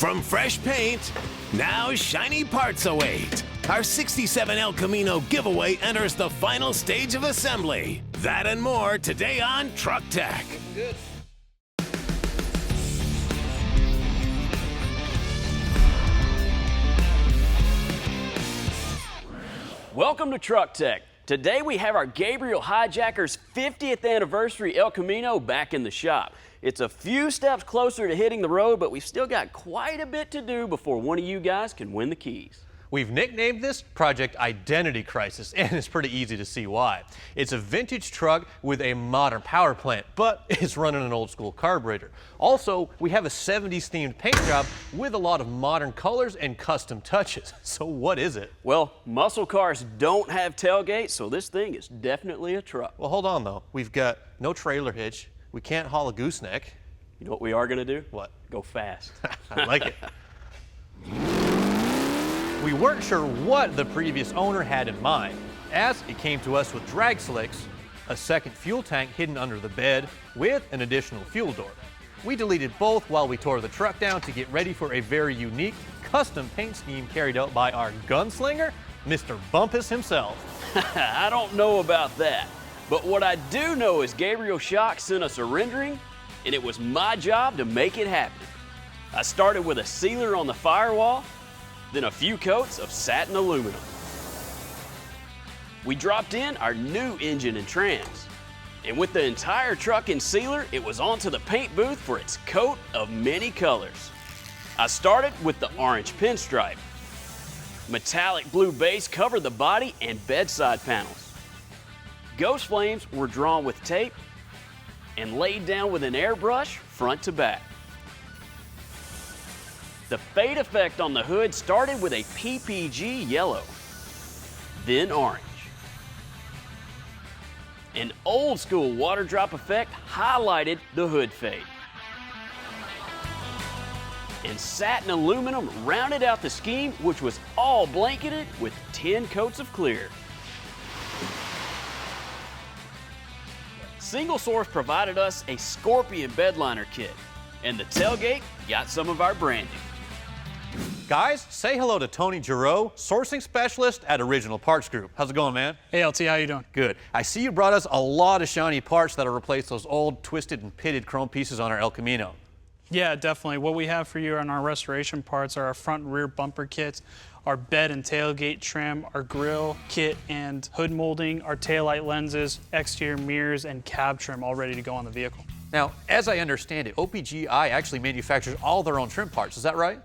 From fresh paint, now shiny parts await. Our 67 El Camino giveaway enters the final stage of assembly. That and more today on Truck Tech. Good. Welcome to Truck Tech. Today we have our Gabriel HiJackers 50th anniversary El Camino back in the shop. It's a few steps closer to hitting the road, but we've still got quite a bit to do before one of you guys can win the keys. We've nicknamed this Project Identity Crisis, and it's pretty easy to see why. It's a vintage truck with a modern power plant, but it's running an old school carburetor. Also, we have a 70s themed paint job with a lot of modern colors and custom touches. So what is it? Well, muscle cars don't have tailgates, so this thing is definitely a truck. Well, hold on though. We've got no trailer hitch. We can't haul a gooseneck. You know what we are gonna do? What? Go fast. I like it. We weren't sure what the previous owner had in mind, as it came to us with drag slicks, a second fuel tank hidden under the bed, with an additional fuel door. We deleted both while we tore the truck down to get ready for a very unique, custom paint scheme carried out by our gunslinger, Mr. Bumpus himself. I don't know about that, but what I do know is Gabriel Shock sent us a rendering, and it was my job to make it happen. I started with a sealer on the firewall, then a few coats of satin aluminum. We dropped in our new engine and trans. And with the entire truck in sealer, it was onto the paint booth for its coat of many colors. I started with the orange pinstripe. Metallic blue base covered the body and bedside panels. Ghost flames were drawn with tape and laid down with an airbrush front to back. The fade effect on the hood started with a PPG yellow, then orange. An old school water drop effect highlighted the hood fade. And satin aluminum rounded out the scheme, which was all blanketed with 10 coats of clear. Single Source provided us a Scorpion bedliner kit, and the tailgate got some of our branding. Guys, say hello to Tony Giroux, sourcing specialist at Original Parts Group. How's it going, man? Hey, LT, how you doing? Good. I see you brought us a lot of shiny parts that'll replace those old, twisted, and pitted chrome pieces on our El Camino. Yeah, definitely. What we have for you on our restoration parts are our front and rear bumper kits, our bed and tailgate trim, our grille kit and hood molding, our taillight lenses, exterior mirrors, and cab trim all ready to go on the vehicle. Now, as I understand it, OPGI actually manufactures all their own trim parts. Is that right?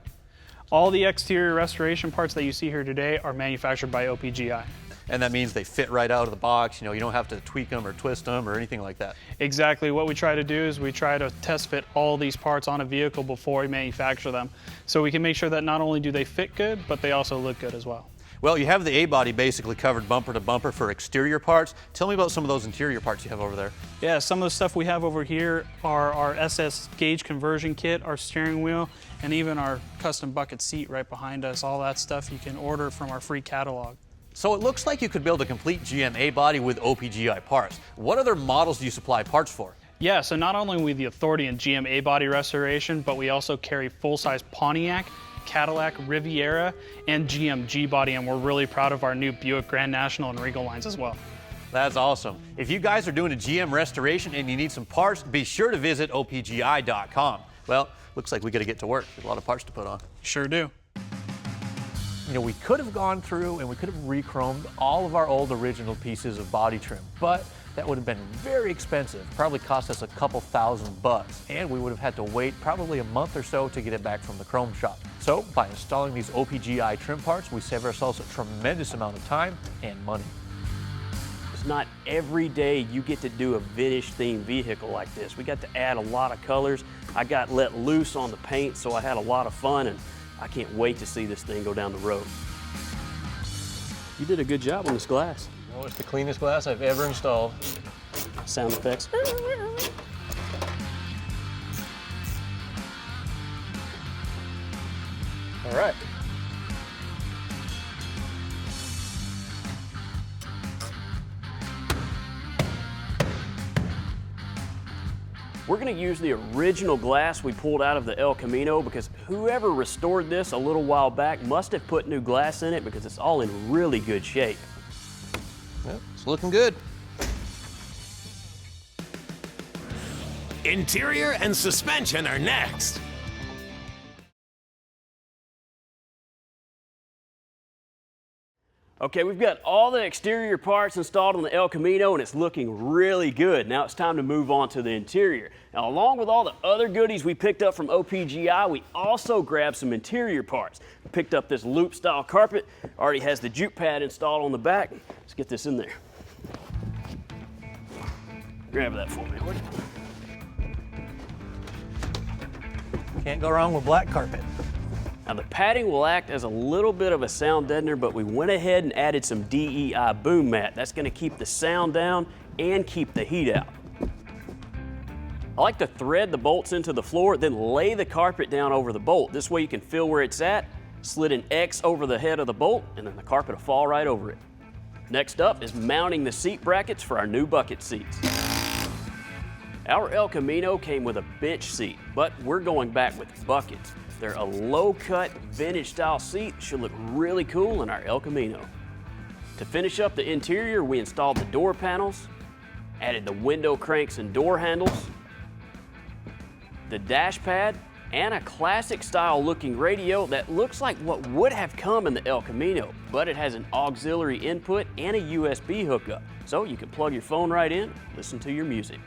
All the exterior restoration parts that you see here today are manufactured by OPGI. And that means they fit right out of the box. You know, you don't have to tweak them or twist them or anything like that. Exactly. What we try to do is we try to test fit all these parts on a vehicle before we manufacture them. So we can make sure that not only do they fit good, but they also look good as well. Well, you have the A-body basically covered bumper to bumper for exterior parts. Tell me about some of those interior parts you have over there. Yeah, some of the stuff we have over here are our SS gauge conversion kit, our steering wheel, and even our custom bucket seat right behind us. All that stuff you can order from our free catalog. So it looks like you could build a complete GM A-body with OPGI parts. What other models do you supply parts for? Yeah, so not only are we the authority in GM A-body restoration, but we also carry full-size Pontiac, Cadillac, Riviera, and GM G-body, and we're really proud of our new Buick Grand National and Regal lines as well. That's awesome. If you guys are doing a GM restoration and you need some parts, be sure to visit opgi.com. Well, looks like we got to get to work. There's a lot of parts to put on. Sure do. You know, we could have gone through and we could have re-chromed all of our old original pieces of body trim, but that would have been very expensive. Probably cost us a couple $1,000, and we would have had to wait probably a month or so to get it back from the chrome shop. So by installing these OPGI trim parts, we save ourselves a tremendous amount of time and money. It's not every day you get to do a vintage themed vehicle like this. We got to add a lot of colors. I got let loose on the paint, so I had a lot of fun, and I can't wait to see this thing go down the road. You did a good job on this glass. Oh, it's the cleanest glass I've ever installed. Sound effects. All right. We're going to use the original glass we pulled out of the El Camino because whoever restored this a little while back must have put new glass in it because it's all in really good shape. Yep, it's looking good. Interior and suspension are next. Okay, we've got all the exterior parts installed on the El Camino and it's looking really good. Now it's time to move on to the interior. Now, along with all the other goodies we picked up from OPGI, we also grabbed some interior parts. We picked up this loop style carpet, already has the jute pad installed on the back. Let's get this in there. Grab that for me, would you? Can't go wrong with black carpet. Now the padding will act as a little bit of a sound deadener, but we went ahead and added some DEI boom mat. That's going to keep the sound down and keep the heat out. I like to thread the bolts into the floor, then lay the carpet down over the bolt. This way you can feel where it's at, slid an X over the head of the bolt, and then the carpet will fall right over it. Next up is mounting the seat brackets for our new bucket seats. Our El Camino came with a bench seat, but we're going back with buckets. They're a low-cut, vintage-style seat that should look really cool in our El Camino. To finish up the interior, we installed the door panels, added the window cranks and door handles, the dash pad, and a classic-style looking radio that looks like what would have come in the El Camino, but it has an auxiliary input and a USB hookup, so you can plug your phone right in, listen to your music.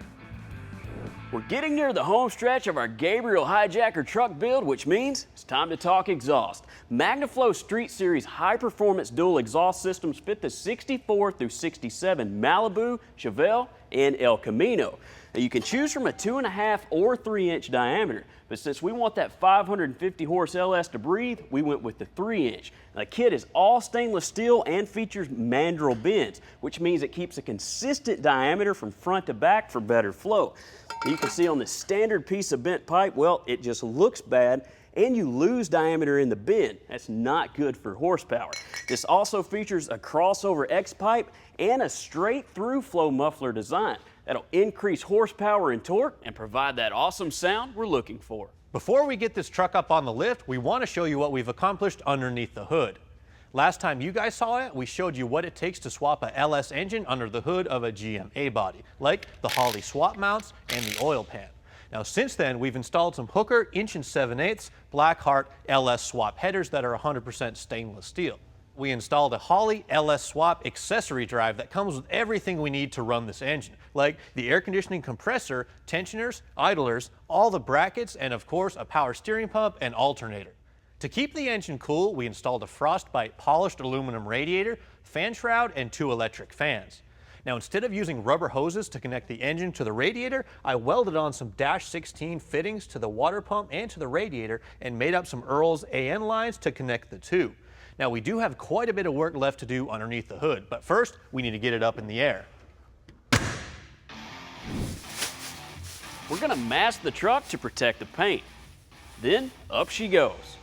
We're getting near the home stretch of our Gabriel HiJacker truck build, which means it's time to talk exhaust. MagnaFlow Street Series high-performance dual exhaust systems fit the 64 through 67 Malibu, Chevelle, and El Camino. Now you can choose from a 2.5 or 3-inch diameter, but since we want that 550 horse LS to breathe, we went with the 3-inch. The kit is all stainless steel and features mandrel bends, which means it keeps a consistent diameter from front to back for better flow. You can see on this standard piece of bent pipe, well, it just looks bad and you lose diameter in the bend. That's not good for horsepower. This also features a crossover X pipe and a straight through flow muffler design. That'll increase horsepower and torque and provide that awesome sound we're looking for. Before we get this truck up on the lift, we want to show you what we've accomplished underneath the hood. Last time you guys saw it, we showed you what it takes to swap a LS engine under the hood of a GM A-body, like the Holley swap mounts and the oil pan. Now since then, we've installed some Hooker 1 7/8 Blackheart LS swap headers that are 100% stainless steel. We installed a Holley LS swap accessory drive that comes with everything we need to run this engine, like the air conditioning compressor, tensioners, idlers, all the brackets, and of course a power steering pump and alternator. To keep the engine cool, we installed a Frostbite polished aluminum radiator, fan shroud, and 2 electric fans. Now instead of using rubber hoses to connect the engine to the radiator, I welded on some -16 fittings to the water pump and to the radiator and made up some Earl's AN lines to connect the two. Now we do have quite a bit of work left to do underneath the hood, but first we need to get it up in the air. We're gonna mask the truck to protect the paint. Then up she goes.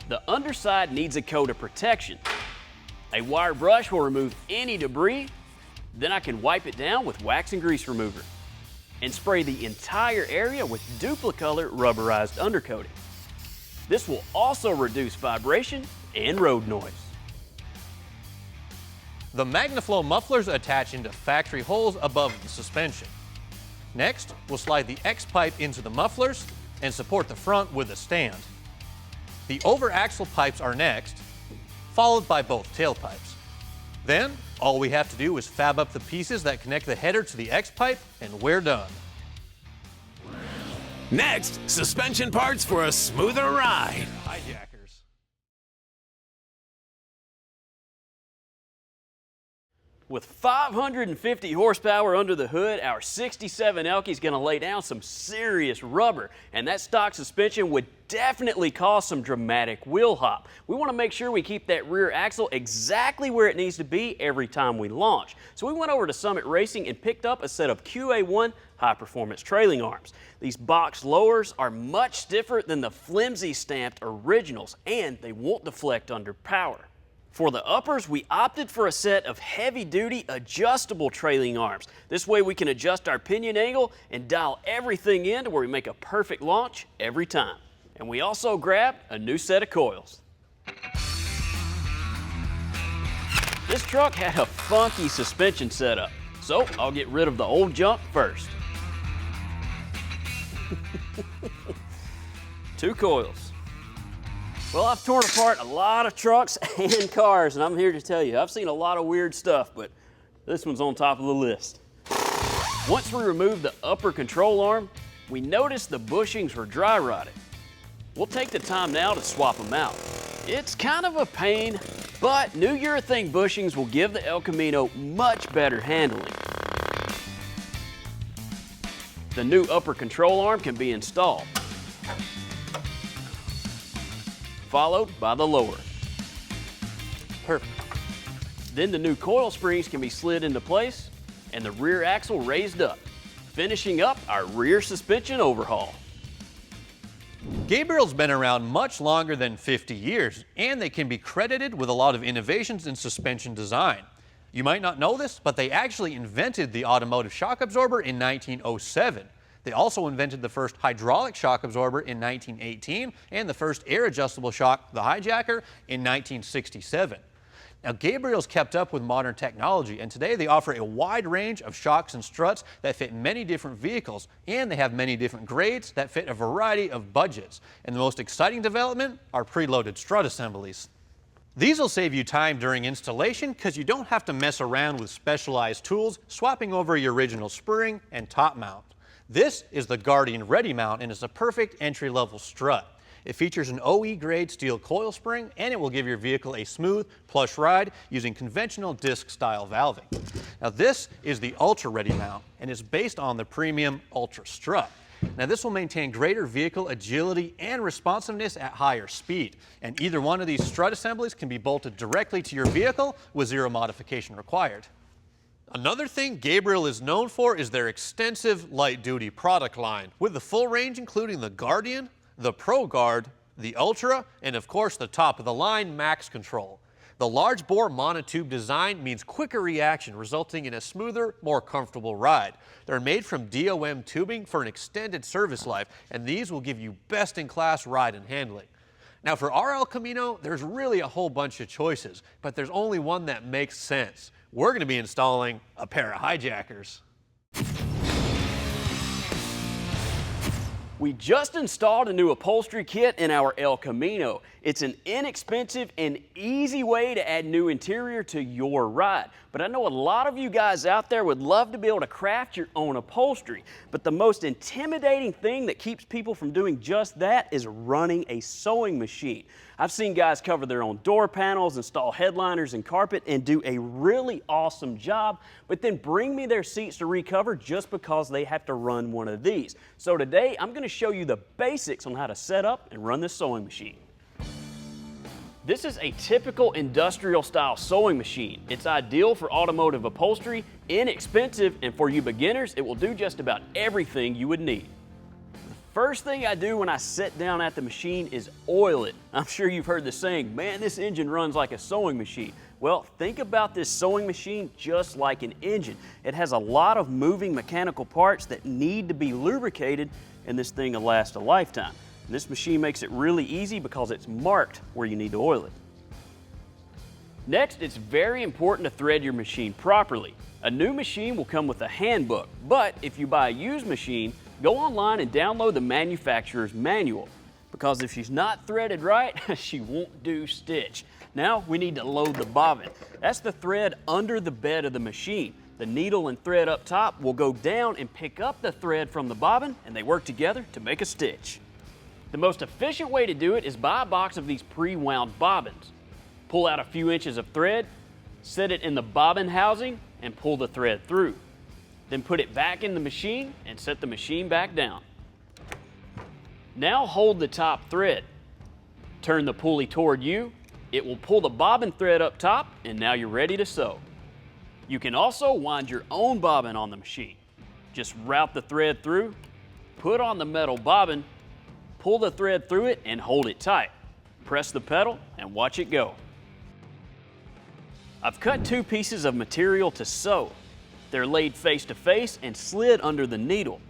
The underside needs a coat of protection. A wire brush will remove any debris. Then I can wipe it down with wax and grease remover and spray the entire area with Dupli-Color rubberized undercoating. This will also reduce vibration and road noise. The MagnaFlow mufflers attach into factory holes above the suspension. Next, we'll slide the X pipe into the mufflers and support the front with a stand. The over-axle pipes are next, followed by both tailpipes. Then, all we have to do is fab up the pieces that connect the header to the X pipe, and we're done. Next, suspension parts for a smoother ride. HiJackers. With 550 horsepower under the hood, our 67 Elky is going to lay down some serious rubber, and that stock suspension would definitely cause some dramatic wheel hop. We want to make sure we keep that rear axle exactly where it needs to be every time we launch. So we went over to Summit Racing and picked up a set of QA1 high-performance trailing arms. These box lowers are much stiffer than the flimsy stamped originals, and they won't deflect under power. For the uppers, we opted for a set of heavy-duty adjustable trailing arms. This way we can adjust our pinion angle and dial everything in to where we make a perfect launch every time. And we also grabbed a new set of coils. This truck had a funky suspension setup, so I'll get rid of the old junk first. 2 coils. Well, I've torn apart a lot of trucks and cars, and I'm here to tell you, I've seen a lot of weird stuff, but this one's on top of the list. Once we removed the upper control arm, we noticed the bushings were dry rotted. We'll take the time now to swap them out. It's kind of a pain, but new urethane bushings will give the El Camino much better handling. The new upper control arm can be installed, followed by the lower. Perfect. Then the new coil springs can be slid into place and the rear axle raised up, finishing up our rear suspension overhaul. Gabriel's been around much longer than 50 years, and they can be credited with a lot of innovations in suspension design. You might not know this, but they actually invented the automotive shock absorber in 1907. They also invented the first hydraulic shock absorber in 1918 and the first air adjustable shock, the HiJacker, in 1967. Now, Gabriel's kept up with modern technology, and today they offer a wide range of shocks and struts that fit many different vehicles, and they have many different grades that fit a variety of budgets. And the most exciting development are preloaded strut assemblies. These will save you time during installation because you don't have to mess around with specialized tools swapping over your original spring and top mount. This is the Guardian Ready Mount, and it's a perfect entry-level strut. It features an OE grade steel coil spring, and it will give your vehicle a smooth, plush ride using conventional disc style valving. Now, this is the Ultra Ready Mount, and is based on the premium Ultra Strut. Now, this will maintain greater vehicle agility and responsiveness at higher speed, and either one of these strut assemblies can be bolted directly to your vehicle with zero modification required. Another thing Gabriel is known for is their extensive light-duty product line, with the full range including the Guardian, the Pro Guard, the Ultra, and of course the top-of-the-line Max Control. The large bore monotube design means quicker reaction, resulting in a smoother, more comfortable ride. They're made from DOM tubing for an extended service life, and these will give you best-in-class ride and handling. Now, for our El Camino, there's really a whole bunch of choices, but there's only one that makes sense. We're going to be installing a pair of HiJackers. We just installed a new upholstery kit in our El Camino. It's an inexpensive and easy way to add new interior to your ride. But I know a lot of you guys out there would love to be able to craft your own upholstery. But the most intimidating thing that keeps people from doing just that is running a sewing machine. I've seen guys cover their own door panels, install headliners and carpet, and do a really awesome job, but then bring me their seats to recover just because they have to run one of these. So today, I'm going to show you the basics on how to set up and run this sewing machine. This is a typical industrial style sewing machine. It's ideal for automotive upholstery, inexpensive, and for you beginners, it will do just about everything you would need. First thing I do when I sit down at the machine is oil it. I'm sure you've heard the saying, man, this engine runs like a sewing machine. Well, think about this sewing machine just like an engine. It has a lot of moving mechanical parts that need to be lubricated, and this thing will last a lifetime. And this machine makes it really easy because it's marked where you need to oil it. Next, it's very important to thread your machine properly. A new machine will come with a handbook, but if you buy a used machine, go online and download the manufacturer's manual, because if she's not threaded right, she won't do stitch. Now we need to load the bobbin. That's the thread under the bed of the machine. The needle and thread up top will go down and pick up the thread from the bobbin, and they work together to make a stitch. The most efficient way to do it is buy a box of these pre-wound bobbins. Pull out a few inches of thread, set it in the bobbin housing, and pull the thread through. Then put it back in the machine and set the machine back down. Now hold the top thread. Turn the pulley toward you. It will pull the bobbin thread up top, and now you're ready to sew. You can also wind your own bobbin on the machine. Just route the thread through, put on the metal bobbin, pull the thread through it, and hold it tight. Press the pedal and watch it go. I've cut 2 pieces of material to sew. They're laid face to face and slid under the needle.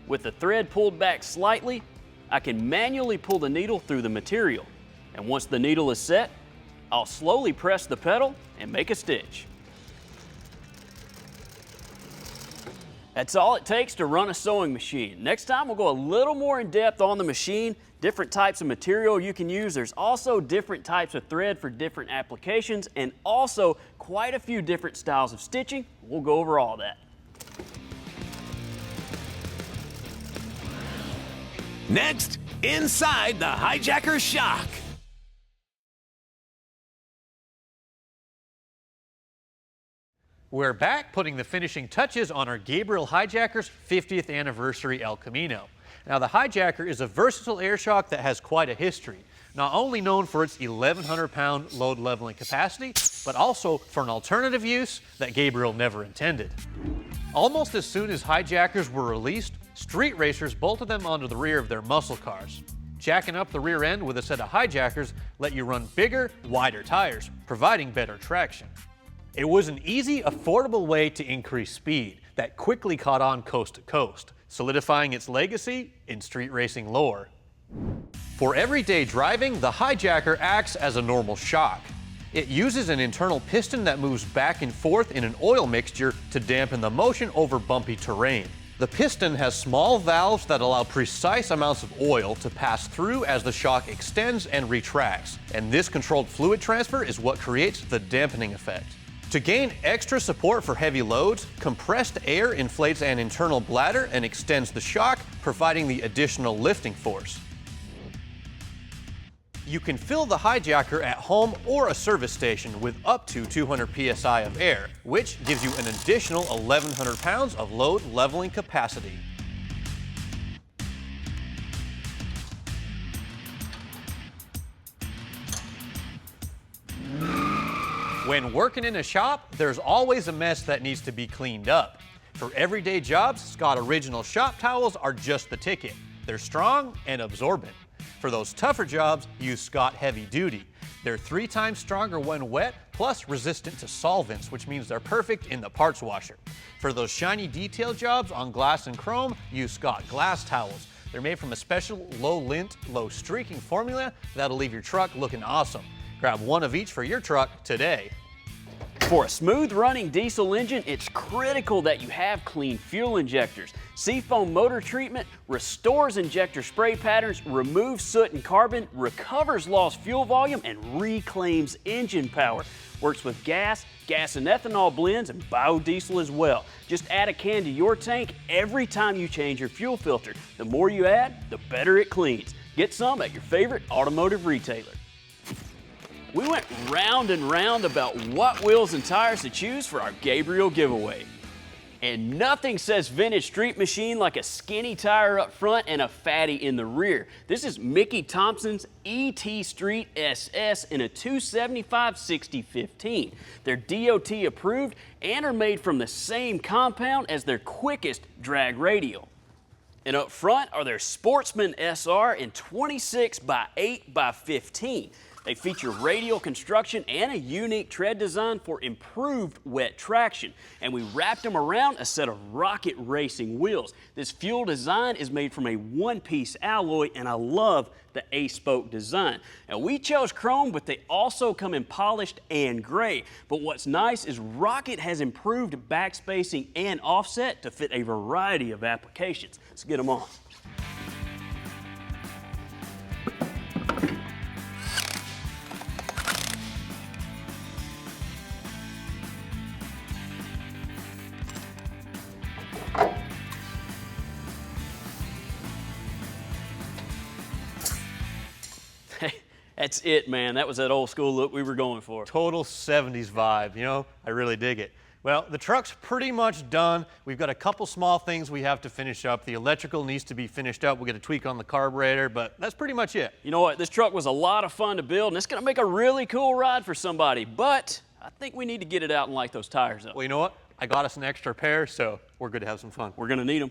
With the thread pulled back slightly, I can manually pull the needle through the material. And once the needle is set, I'll slowly press the pedal and make a stitch. That's all it takes to run a sewing machine. Next time we'll go a little more in depth on the machine, different types of material you can use. There's also different types of thread for different applications and also quite a few different styles of stitching. We'll go over all that. Next, inside the HiJackers shock. We're back putting the finishing touches on our Gabriel HiJackers 50th anniversary El Camino. Now the HiJacker is a versatile air shock that has quite a history, not only known for its 1,100-pound load leveling capacity, but also for an alternative use that Gabriel never intended. Almost as soon as HiJackers were released, street racers bolted them onto the rear of their muscle cars. Jacking up the rear end with a set of HiJackers let you run bigger, wider tires, providing better traction. It was an easy, affordable way to increase speed that quickly caught on coast to coast, solidifying its legacy in street racing lore. For everyday driving, the HiJacker acts as a normal shock. It uses an internal piston that moves back and forth in an oil mixture to dampen the motion over bumpy terrain. The piston has small valves that allow precise amounts of oil to pass through as the shock extends and retracts, and this controlled fluid transfer is what creates the dampening effect. To gain extra support for heavy loads, compressed air inflates an internal bladder and extends the shock, providing the additional lifting force. You can fill the HiJacker at home or a service station with up to 200 psi of air, which gives you an additional 1,100 pounds of load leveling capacity. When working in a shop, there's always a mess that needs to be cleaned up. For everyday jobs, Scott Original shop towels are just the ticket. They're strong and absorbent. For those tougher jobs, use Scott Heavy Duty. They're 3 times stronger when wet, plus resistant to solvents, which means they're perfect in the parts washer. For those shiny detail jobs on glass and chrome, use Scott Glass Towels. They're made from a special low lint, low streaking formula that'll leave your truck looking awesome. Grab one of each for your truck today. For a smooth running diesel engine, it's critical that you have clean fuel injectors. Seafoam motor treatment restores injector spray patterns, removes soot and carbon, recovers lost fuel volume, and reclaims engine power. Works with gas and ethanol blends, and biodiesel as well. Just add a can to your tank every time you change your fuel filter. The more you add, the better it cleans. Get some at your favorite automotive retailer. We went round and round about what wheels and tires to choose for our Gabriel giveaway. And nothing says vintage street machine like a skinny tire up front and a fatty in the rear. This is Mickey Thompson's ET Street SS in a 275/60/15. They're DOT approved and are made from the same compound as their quickest drag radial. And up front are their Sportsman SR in 26x8x15. They feature radial construction and a unique tread design for improved wet traction. And we wrapped them around a set of rocket racing wheels. This fuel design is made from a one-piece alloy, and I love the A-spoke design. Now we chose chrome, but they also come in polished and gray. But what's nice is Rocket has improved backspacing and offset to fit a variety of applications. Let's get them on. That's it, man. That was that old school look we were going for. Total 70s vibe, you know? I really dig it. Well, the truck's pretty much done. We've got a couple small things we have to finish up. The electrical needs to be finished up. We'll get a tweak on the carburetor, but that's pretty much it. You know what? This truck was a lot of fun to build, and it's going to make a really cool ride for somebody, but I think we need to get it out and light those tires up. Well, you know what? I got us an extra pair, so we're good to have some fun. We're going to need them.